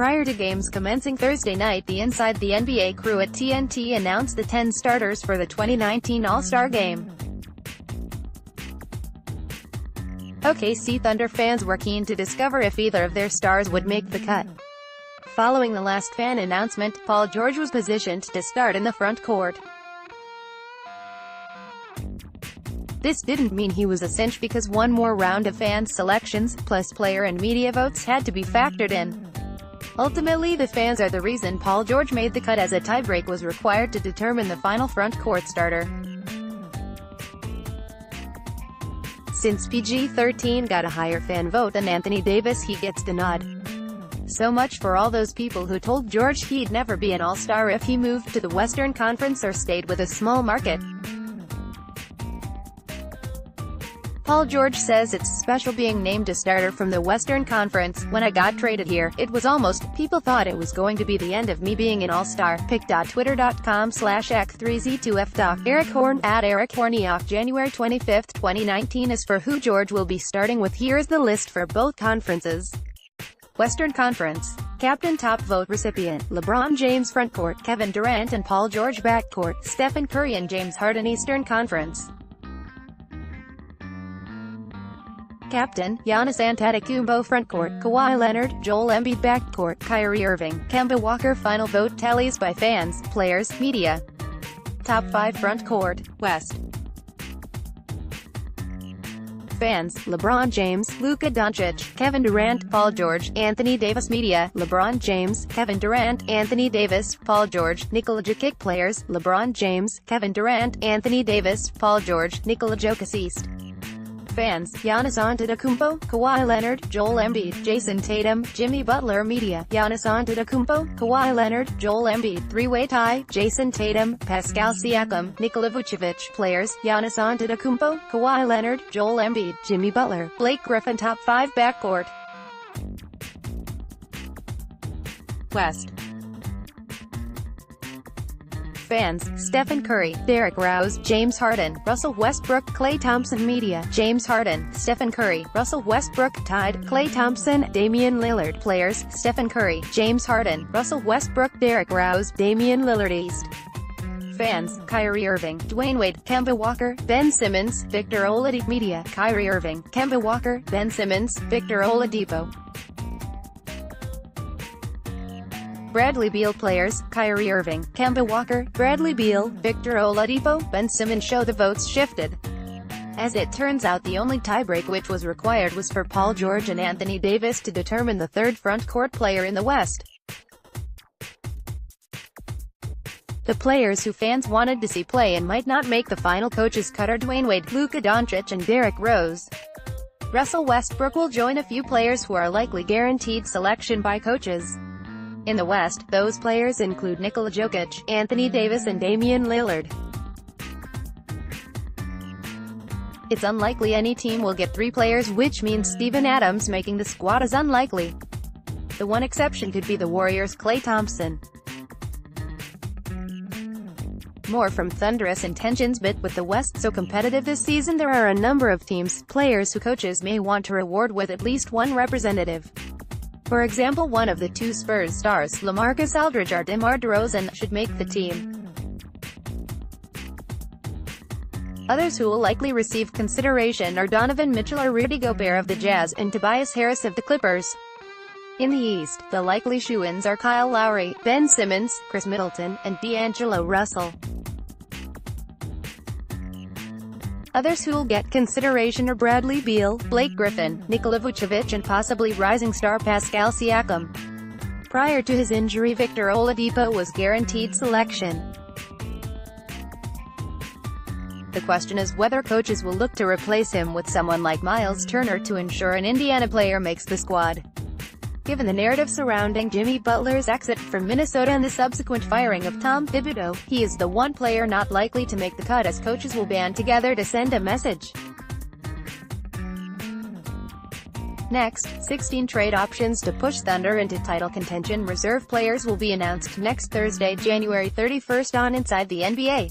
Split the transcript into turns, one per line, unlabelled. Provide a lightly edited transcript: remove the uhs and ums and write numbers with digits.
Prior to games commencing Thursday night, the Inside the NBA crew at TNT announced the 10 starters for the 2019 All-Star Game. OKC Thunder fans were keen to discover if either of their stars would make the cut. Following the last fan announcement, Paul George was positioned to start in the front court. This didn't mean he was a cinch because one more round of fan selections, plus player and media votes, had to be factored in. Ultimately, the fans are the reason Paul George made the cut, as a tiebreak was required to determine the final front court starter. Since PG-13 got a higher fan vote than Anthony Davis, he gets the nod. So much for all those people who told George he'd never be an all-star if he moved to the Western Conference or stayed with a small market. Paul George says it's special being named a starter from the Western Conference. When I got traded here, it was almost, people thought it was going to be the end of me being an all-star. Pic.twitter.com/X3Z2FDoc. Eric Horn, @EricHornioff. January 25, 2019 is for who George will be starting with. Here's the list for both conferences. Western Conference. Captain top vote recipient, LeBron James frontcourt, Kevin Durant and Paul George backcourt, Stephen Curry and James Harden. Eastern Conference. Captain, Giannis Antetokounmpo frontcourt, Kawhi Leonard, Joel Embiid backcourt, Kyrie Irving, Kemba Walker. Final vote tallies by fans, players, media. Top 5 frontcourt, West. Fans, LeBron James, Luka Doncic, Kevin Durant, Paul George, Anthony Davis. Media, LeBron James, Kevin Durant, Anthony Davis, Paul George, Nikola Jokic. Players, LeBron James, Kevin Durant, Anthony Davis, Paul George, Nikola Jokic. East. Fans, Giannis Antetokounmpo, Kawhi Leonard, Joel Embiid, Jason Tatum, Jimmy Butler. Media, Giannis Antetokounmpo, Kawhi Leonard, Joel Embiid. Three-way tie, Jason Tatum, Pascal Siakam, Nikola Vucevic. Players, Giannis Antetokounmpo, Kawhi Leonard, Joel Embiid, Jimmy Butler, Blake Griffin. Top 5 backcourt, West. Fans, Stephen Curry, Derrick Rose, James Harden, Russell Westbrook, Klay Thompson. Media, James Harden, Stephen Curry, Russell Westbrook. Tied, Klay Thompson, Damian Lillard. Players, Stephen Curry, James Harden, Russell Westbrook, Derrick Rose, Damian Lillard. East. Fans, Kyrie Irving, Dwayne Wade, Kemba Walker, Ben Simmons, Victor Oladipo. Media, Kyrie Irving, Kemba Walker, Ben Simmons, Victor Oladipo. Bradley Beal. Players, Kyrie Irving, Kemba Walker, Bradley Beal, Victor Oladipo, Ben Simmons. Show the votes shifted. As it turns out, the only tiebreak which was required was for Paul George and Anthony Davis to determine the third front court player in the West. The players who fans wanted to see play and might not make the final coach's cut are Dwayne Wade, Luka Doncic and Derrick Rose. Russell Westbrook will join a few players who are likely guaranteed selection by coaches. In the West, those players include Nikola Jokic, Anthony Davis and Damian Lillard. It's unlikely any team will get 3 players, which means Steven Adams making the squad is unlikely. The one exception could be the Warriors' Klay Thompson. More from Thunderous Intentions. But with the West so competitive this season, there are a number of teams, players who coaches may want to reward with at least one representative. For example, one of the 2 Spurs stars, LaMarcus Aldridge or DeMar DeRozan, should make the team. Others who will likely receive consideration are Donovan Mitchell or Rudy Gobert of the Jazz, and Tobias Harris of the Clippers. In the East, the likely shoo-ins are Kyle Lowry, Ben Simmons, Chris Middleton, and D'Angelo Russell. Others who'll get consideration are Bradley Beal, Blake Griffin, Nikola Vucevic and possibly rising star Pascal Siakam. Prior to his injury, Victor Oladipo was guaranteed selection. The question is whether coaches will look to replace him with someone like Miles Turner to ensure an Indiana player makes the squad. Given the narrative surrounding Jimmy Butler's exit from Minnesota and the subsequent firing of Tom Thibodeau, he is the one player not likely to make the cut, as coaches will band together to send a message. Next, 16 trade options to push Thunder into title contention. Reserve players will be announced next Thursday, January 31st on Inside the NBA.